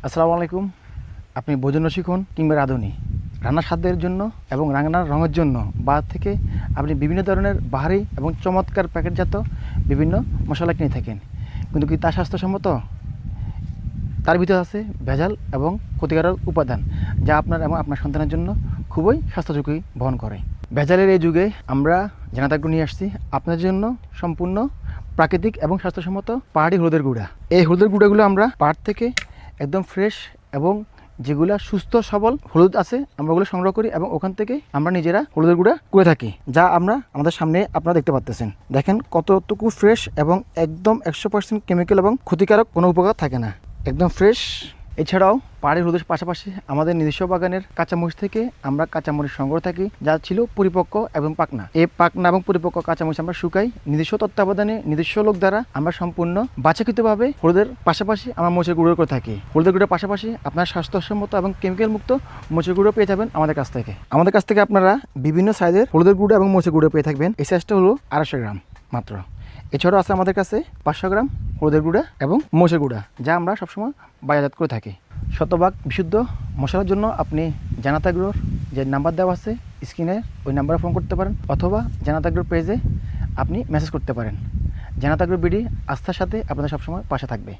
আসসালামু আলাইকুম। আপনি ভোজন রসিক হন কিংবা রাঁধুনি, রান্নার স্বাদের জন্য এবং রান্নার রঙের জন্য বাজার থেকে আপনি বিভিন্ন ধরনের বাহারি এবং চমৎকার প্যাকেটজাত বিভিন্ন মশলা কিনে থাকেন, কিন্তু কি তা স্বাস্থ্যসম্মত? তার ভিতরে আছে ভেজাল এবং ক্ষতিকারক উপাদান, যা আপনার এবং আপনার সন্তানের জন্য খুবই স্বাস্থ্য ঝুঁকি বহন করে। ভেজালের এই যুগে আমরা জানাতাগ্রহ নিয়ে আসছি আপনাদের জন্য সম্পূর্ণ প্রাকৃতিক এবং স্বাস্থ্যসম্মত পাহাড়ি হলুদের গুঁড়া। এই হলুদের গুঁড়াগুলো আমরা পাহাড় থেকে একদম ফ্রেশ এবং যেগুলা সুস্থ সবল হলুদ আছে আমরা ওগুলো সংগ্রহ করি এবং ওখান থেকে আমরা নিজেরা হলুদের গুঁড়া করে থাকি, যা আমরা আমাদের সামনে আপনারা দেখতে পাচ্ছেন। দেখেন কতটুকু ফ্রেশ এবং একদম 100% কেমিক্যাল এবং ক্ষতিকারক কোনো উপকার থাকে না, একদম ফ্রেশ। এছাড়াও পাহাড়ি হলুদের পাশাপাশি আমাদের নিজস্ব বাগানের কাঁচামরিচ থেকে আমরা কাঁচামরিচ সংগ্রহ থাকি, যা ছিল পরিপক্ক এবং পাকনা। এই পাকনা এবং পরিপক্ক কাঁচামরিচ আমরা শুকাই নিজস্ব তত্ত্বাবধানে নিজস্ব লোক দ্বারা আমরা সম্পূর্ণ বাছাকৃতভাবে হলুদের পাশাপাশি আমরা মরিচের গুঁড়ো করে থাকি। হলুদের গুঁড়োর পাশাপাশি আপনার স্বাস্থ্যসম্মত এবং কেমিক্যাল মুক্ত মরিচের গুঁড়ো পেয়ে যাবেন আমাদের কাছ থেকে। আমাদের কাছ থেকে আপনারা বিভিন্ন সাইজের হলুদের গুঁড়ো এবং মরিচের গুঁড়ো পেয়ে থাকবেন। এই সাইজটা হলো 250 গ্রাম মাত্র। এছাড়াও আছে আমাদের কাছে 500 গ্রাম হলুদের গুঁড়া এবং মরিচের গুঁড়া, যা আমরা সবসময় বাজারজাত করে থাকি। শতভাগ বিশুদ্ধ মশলার জন্য আপনি জানাতাগ্রহর যে নাম্বার দেওয়া আছে স্ক্রিনে, ওই নাম্বারে ফোন করতে পারেন, অথবা জানাতাগ্রহ পেজে আপনি মেসেজ করতে পারেন। জানাতাগ্রহ বিডি আস্থার সাথে আপনাদের সবসময় পাশে থাকবে।